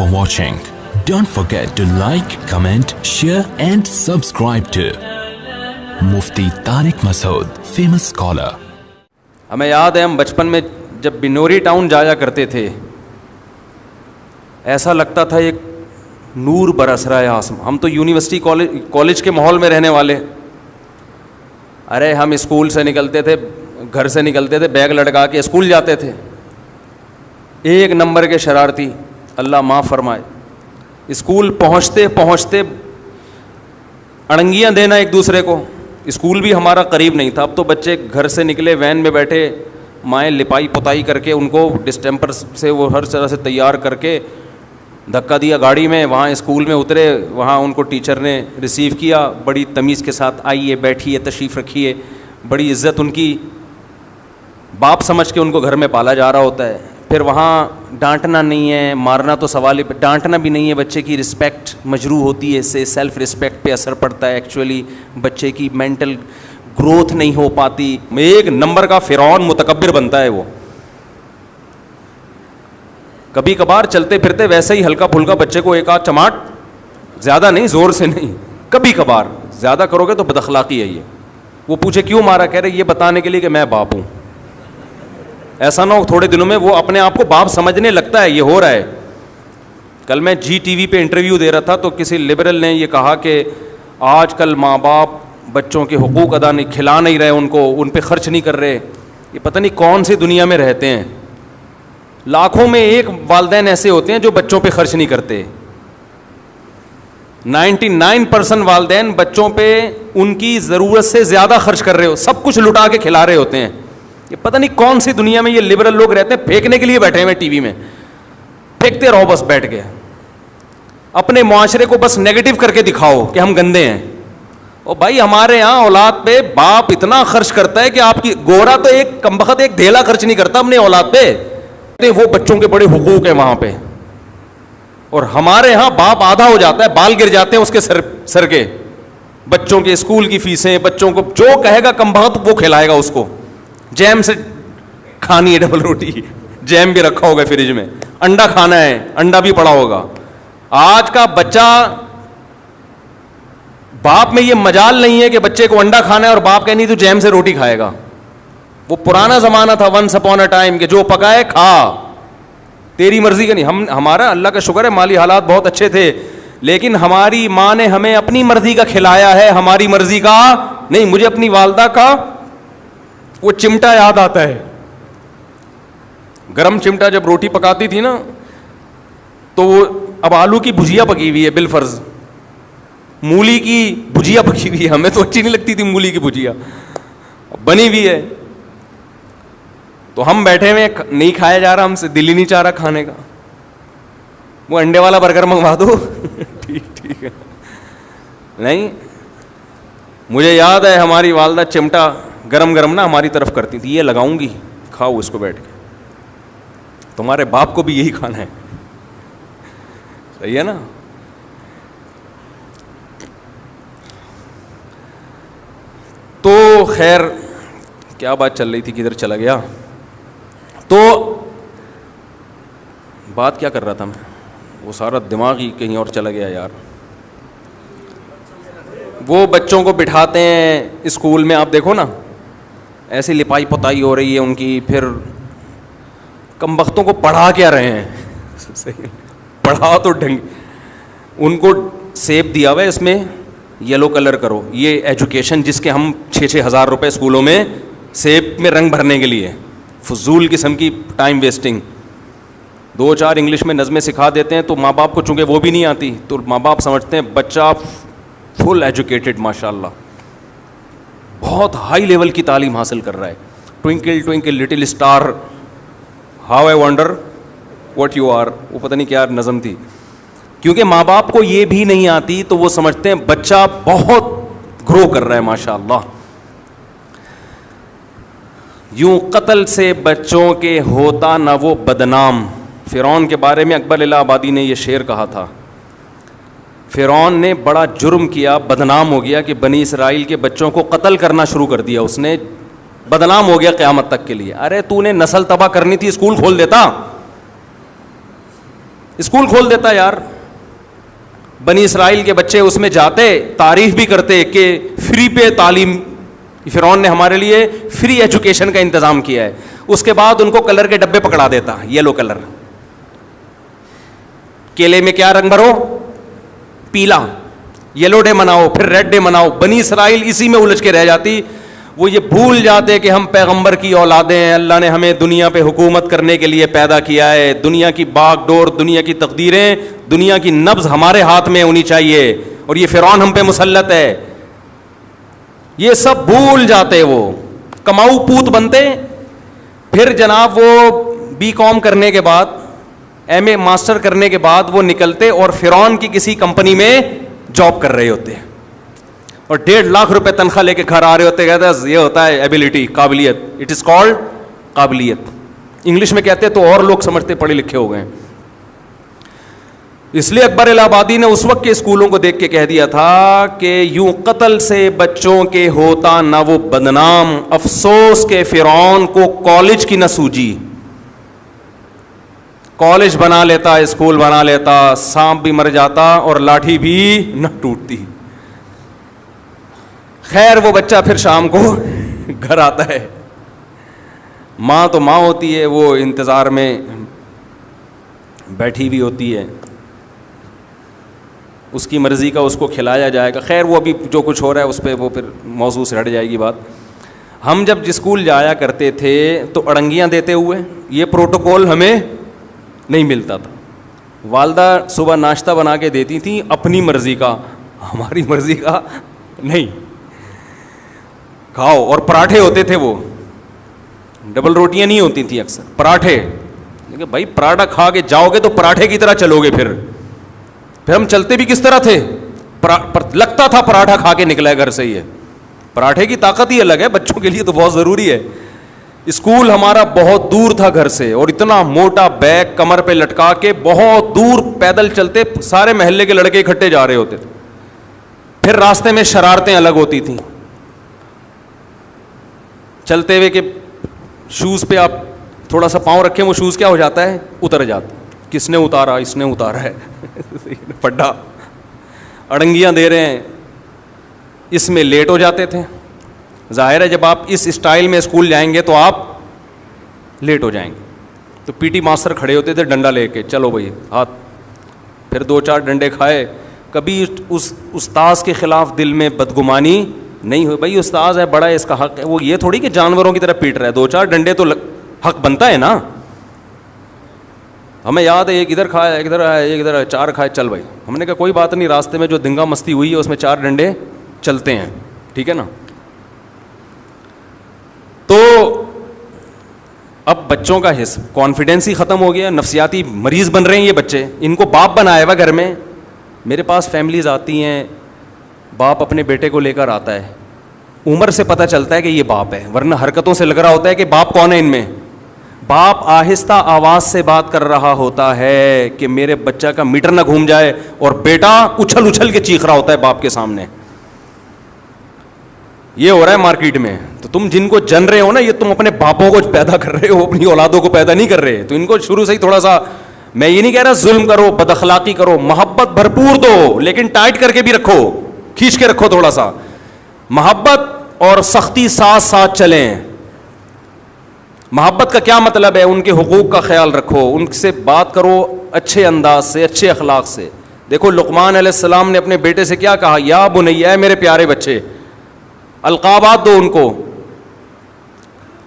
for watching. Don't forget to like, comment, share and subscribe to Mufti Tariq Masood, famous scholar. ہمیں یاد ہے ہم بچپن میں جب بنوری ٹاؤن جایا کرتے تھے ایسا لگتا تھا ایک نور برس رہا ہے آسمان. ہم تو یونیورسٹی کالج کے ماحول میں رہنے والے. ارے ہم اسکول سے نکلتے تھے, گھر سے نکلتے تھے, بیگ لٹکا کے اسکول جاتے تھے. ایک نمبر کے شرارتی, اللہ معاف فرمائے. اسکول پہنچتے پہنچتے اڑنگیاں دینا ایک دوسرے کو. اسکول بھی ہمارا قریب نہیں تھا. اب تو بچے گھر سے نکلے, وین میں بیٹھے, مائیں لپائی پتائی کر کے ان کو ڈسٹمپر سے وہ ہر طرح سے تیار کر کے دھکا دیا گاڑی میں, وہاں اسکول میں اترے, وہاں ان کو ٹیچر نے ریسیو کیا بڑی تمیز کے ساتھ, آئیے بیٹھیے تشریف رکھیے, بڑی عزت ان کی, باپ سمجھ کے ان کو گھر میں پالا جا رہا ہوتا ہے. پھر وہاں ڈانٹنا نہیں ہے, مارنا تو سوال ہی, ڈانٹنا بھی نہیں ہے. بچے کی رسپیکٹ مجروح ہوتی ہے, اس سے سیلف رسپیکٹ پہ اثر پڑتا ہے. ایکچولی بچے کی مینٹل گروتھ نہیں ہو پاتی. ایک نمبر کا فرعون متکبر بنتا ہے وہ. کبھی کبھار چلتے پھرتے ویسے ہی ہلکا پھلکا بچے کو ایک آدھ چماٹ, زیادہ نہیں, زور سے نہیں, کبھی کبھار. زیادہ کرو گے تو بد اخلاقی ہے یہ. وہ پوچھے کیوں مارا, کہہ رہے یہ بتانے کے لیے کہ میں باپ ہوں. ایسا نہ ہو تھوڑے دنوں میں وہ اپنے آپ کو باپ سمجھنے لگتا ہے. یہ ہو رہا ہے. کل میں جی ٹی وی پہ انٹرویو دے رہا تھا تو کسی لبرل نے یہ کہا کہ آج کل ماں باپ بچوں کے حقوق ادا نہیں, کھلا نہیں رہے ان کو, ان پہ خرچ نہیں کر رہے. یہ پتہ نہیں کون سی دنیا میں رہتے ہیں. لاکھوں میں ایک والدین ایسے ہوتے ہیں جو بچوں پہ خرچ نہیں کرتے. 99% والدین بچوں پہ ان کی ضرورت سے زیادہ خرچ کر رہے ہو, سب کچھ لٹا کے کھلا رہے ہوتے ہیں. یہ پتہ نہیں کون سی دنیا میں یہ لبرل لوگ رہتے ہیں. پھینکنے کے لیے بیٹھے ہوئے ٹی وی میں, پھینکتے رہو بس بیٹھ کے. اپنے معاشرے کو بس نیگیٹو کر کے دکھاؤ کہ ہم گندے ہیں. او بھائی ہمارے یہاں اولاد پہ باپ اتنا خرچ کرتا ہے کہ آپ کی گورا تو ایک کمبخت ایک دھیلا خرچ نہیں کرتا اپنے اولاد پہ. وہ بچوں کے بڑے حقوق ہیں وہاں پہ. اور ہمارے یہاں باپ آدھا ہو جاتا ہے, بال گر جاتے ہیں اس کے سر کے. بچوں کے اسکول کی فیسیں, بچوں کو جو کہے گا کمبخت وہ کھلائے گا اس کو. جیم سے کھانی ہے ڈبل روٹی, جیم بھی رکھا ہوگا فریج میں. انڈا کھانا ہے, انڈا بھی پڑا ہوگا. آج کا بچہ, باپ میں یہ مجال نہیں ہے کہ بچے کو انڈا کھانا ہے اور باپ کہ نہیں تو جیم سے روٹی کھائے گا. وہ پرانا زمانہ تھا, ونس اپون اے ٹائم, کہ جو پکائے کھا, تیری مرضی کا نہیں. ہمارا اللہ کا شکر ہے مالی حالات بہت اچھے تھے, لیکن ہماری ماں نے ہمیں اپنی مرضی کا کھلایا ہے, ہماری مرضی کا نہیں. مجھے اپنی والدہ کا وہ چمٹا یاد آتا ہے, گرم چمٹا. جب روٹی پکاتی تھی نا تو وہ, اب آلو کی بھجیا پکی ہوئی ہے بالفرض, مولی کی بھجیا پکی ہوئی ہے, ہمیں تو اچھی نہیں لگتی تھی مولی کی بھجیا, بنی ہوئی ہے تو ہم بیٹھے ہوئے, نہیں کھایا جا رہا, ہم سے دل ہی نہیں چاہ رہا کھانے کا. وہ انڈے والا برگر منگوا دو. ٹھیک ہے. نہیں, مجھے یاد ہے ہماری والدہ چمٹا گرم گرم نا ہماری طرف کرتی تھی, یہ لگاؤں گی, کھاؤ اس کو بیٹھ کے, تمہارے باپ کو بھی یہی کھانا ہے. صحیح ہے نا. تو خیر کیا بات چل رہی تھی, کدھر چلا گیا. تو بات کیا کر رہا تھا میں, وہ سارا دماغ ہی کہیں اور چلا گیا یار. وہ بچوں کو بٹھاتے ہیں اسکول میں, آپ دیکھو نا ایسی لپائی پتائی ہو رہی ہے ان کی. پھر کمبختوں کو پڑھا کیا رہے ہیں, پڑھا تو ڈھنگ, ان کو سیب دیا ہوا ہے اس میں یلو کلر کرو. یہ ایجوکیشن جس کے ہم 6-6 ہزار روپے اسکولوں میں سیب میں رنگ بھرنے کے لیے, فضول قسم کی ٹائم ویسٹنگ. 2-4 انگلش میں نظمیں سکھا دیتے ہیں تو ماں باپ کو چونکہ وہ بھی نہیں آتی تو ماں باپ سمجھتے ہیں بچہ فل ایجوکیٹڈ, ماشاء اللہ بہت ہائی لیول کی تعلیم حاصل کر رہا ہے. Twinkle twinkle little star how I wonder what you are, وہ پتہ نہیں کیا نظم تھی. کیونکہ ماں باپ کو یہ بھی نہیں آتی تو وہ سمجھتے ہیں بچہ بہت گرو کر رہا ہے ماشاء اللہ. یوں قتل سے بچوں کے ہوتا نہ وہ بدنام. فرعون کے بارے میں اکبر الہ آبادی نے یہ شعر کہا تھا. فرعون نے بڑا جرم کیا, بدنام ہو گیا کہ بنی اسرائیل کے بچوں کو قتل کرنا شروع کر دیا اس نے, بدنام ہو گیا قیامت تک کے لیے. ارے تو نے نسل تباہ کرنی تھی, اسکول کھول دیتا, اسکول کھول دیتا یار. بنی اسرائیل کے بچے اس میں جاتے, تعریف بھی کرتے کہ فری پہ تعلیم, فرعون نے ہمارے لیے فری ایجوکیشن کا انتظام کیا ہے. اس کے بعد ان کو کلر کے ڈبے پکڑا دیتا, یلو کلر, کیلے میں کیا رنگ بھرو, پیلا, یلو ڈے مناؤ, پھر ریڈ ڈے مناؤ. بنی اسرائیل اسی میں الجھ کے رہ جاتی. وہ یہ بھول جاتے کہ ہم پیغمبر کی اولادیں ہیں, اللہ نے ہمیں دنیا پہ حکومت کرنے کے لیے پیدا کیا ہے, دنیا کی باغ ڈور, دنیا کی تقدیریں, دنیا کی نبض ہمارے ہاتھ میں ہونی چاہیے, اور یہ فرعون ہم پہ مسلط ہے. یہ سب بھول جاتے, وہ کماؤ پوت بنتے. پھر جناب وہ BCom کرنے کے بعد, MA ماسٹر کرنے کے بعد وہ نکلتے اور فرعون کی کسی کمپنی میں جاب کر رہے ہوتے اور 1.5 لاکھ روپے تنخواہ لے کے گھر آ رہے ہوتے. کہتے ہیں یہ ہوتا ہے ایبلٹی, قابلیت. اٹ از کالڈ قابلیت. انگلش میں کہتے ہیں تو اور لوگ سمجھتے پڑھے لکھے ہو گئے. اس لیے اکبر الہ آبادی نے اس وقت کے اسکولوں کو دیکھ کے کہہ دیا تھا کہ یوں قتل سے بچوں کے ہوتا نہ وہ بدنام, افسوس کے فرعون کو کالج کی نہ سوجی. کالج بنا لیتا, اسکول بنا لیتا, سانپ بھی مر جاتا اور لاٹھی بھی نہ ٹوٹتی. خیر وہ بچہ پھر شام کو گھر آتا ہے, ماں تو ماں ہوتی ہے, وہ انتظار میں بیٹھی ہوئی ہوتی ہے, اس کی مرضی کا اس کو کھلایا جائے گا. خیر وہ ابھی جو کچھ ہو رہا ہے اس پہ وہ پھر موضوع سے ہٹ جائے گی بات. ہم جب اسکول جایا کرتے تھے تو اڑنگیاں دیتے ہوئے, یہ پروٹوکول ہمیں نہیں ملتا تھا. والدہ صبح ناشتہ بنا کے دیتی تھیں اپنی مرضی کا, ہماری مرضی کا نہیں, کھاؤ. اور پراٹھے ہوتے تھے, وہ ڈبل روٹیاں نہیں ہوتی تھیں, اکثر پراٹھے. کہ بھائی پراٹھا کھا کے جاؤ گے تو پراٹھے کی طرح چلو گے. پھر ہم چلتے بھی کس طرح تھے, لگتا تھا پراٹھا کھا کے نکلا ہے گھر سے. یہ پراٹھے کی طاقت ہی الگ ہے, بچوں کے لیے تو بہت ضروری ہے. اسکول ہمارا بہت دور تھا گھر سے, اور اتنا موٹا بیگ کمر پہ لٹکا کے بہت دور پیدل چلتے, سارے محلے کے لڑکے اکٹھے جا رہے ہوتے تھے. پھر راستے میں شرارتیں الگ ہوتی تھیں. چلتے ہوئے کہ شوز پہ آپ تھوڑا سا پاؤں رکھیں, وہ شوز کیا ہو جاتا ہے, اتر جاتا. کس نے اتارا, اس نے اتارا ہے, پڈا. اڑنگیاں دے رہے ہیں, اس میں لیٹ ہو جاتے تھے. ظاہر ہے جب آپ اس اسٹائل میں اسکول جائیں گے تو آپ لیٹ ہو جائیں گے. تو پی ٹی ماسٹر کھڑے ہوتے تھے ڈنڈا لے کے, چلو بھائی ہاتھ. پھر 2-4 ڈنڈے کھائے. کبھی اس استاذ کے خلاف دل میں بدگمانی نہیں ہوئی, بھائی استاذ ہے, بڑا ہے, اس کا حق ہے. وہ یہ تھوڑی کہ جانوروں کی طرح پیٹ رہا ہے, 2-4 ڈنڈے تو حق بنتا ہے نا. ہمیں یاد ہے ایک ادھر کھایا, ایک ادھر آیا, ایک ادھر آیا, 4 کھائے. چل بھائی, ہم نے کہا کوئی بات نہیں, راستے میں جو دنگا مستی ہوئی ہے اس میں 4 ڈنڈے چلتے ہیں, ٹھیک ہے نا. تو اب بچوں کا کانفیڈینس ہی ختم ہو گیا, نفسیاتی مریض بن رہے ہیں یہ بچے. ان کو باپ بنایا ہوا گھر میں. میرے پاس فیملیز آتی ہیں, باپ اپنے بیٹے کو لے کر آتا ہے, عمر سے پتہ چلتا ہے کہ یہ باپ ہے, ورنہ حرکتوں سے لگ رہا ہوتا ہے کہ باپ کون ہے ان میں. باپ آہستہ آواز سے بات کر رہا ہوتا ہے کہ میرے بچہ کا میٹر نہ گھوم جائے, اور بیٹا اچھل اچھل کے چیخ رہا ہوتا ہے باپ کے سامنے. یہ ہو رہا ہے مارکیٹ میں. تو تم جن کو جن رہے ہو نا, یہ تم اپنے باپوں کو پیدا کر رہے ہو, اپنی اولادوں کو پیدا نہیں کر رہے. تو ان کو شروع سے ہی تھوڑا سا, میں یہ نہیں کہہ رہا ظلم کرو, بد اخلاقی کرو, محبت بھرپور دو, لیکن ٹائٹ کر کے بھی رکھو, کھینچ کے رکھو تھوڑا سا. محبت اور سختی ساتھ ساتھ چلیں. محبت کا کیا مطلب ہے, ان کے حقوق کا خیال رکھو, ان سے بات کرو اچھے انداز سے, اچھے اخلاق سے. دیکھو لقمان علیہ السلام نے اپنے بیٹے سے کیا کہا, یا بنیا, میرے پیارے بچے. القابات دو ان کو,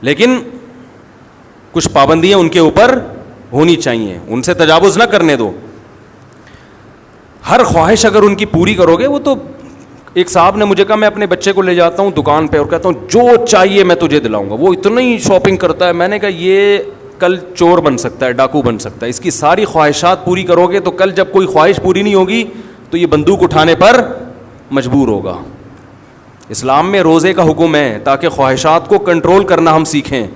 لیکن کچھ پابندیاں ان کے اوپر ہونی چاہیے, ان سے تجاوز نہ کرنے دو. ہر خواہش اگر ان کی پوری کرو گے, وہ تو ایک صاحب نے مجھے کہا, میں اپنے بچے کو لے جاتا ہوں دکان پہ اور کہتا ہوں جو چاہیے میں تجھے دلاؤں گا, وہ اتنا ہی شاپنگ کرتا ہے. میں نے کہا یہ کل چور بن سکتا ہے, ڈاکو بن سکتا ہے. اس کی ساری خواہشات پوری کرو گے تو کل جب کوئی خواہش پوری نہیں ہوگی تو یہ بندوق اٹھانے پر مجبور ہوگا. اسلام میں روزے کا حکم ہے تاکہ خواہشات کو کنٹرول کرنا ہم سیکھیں.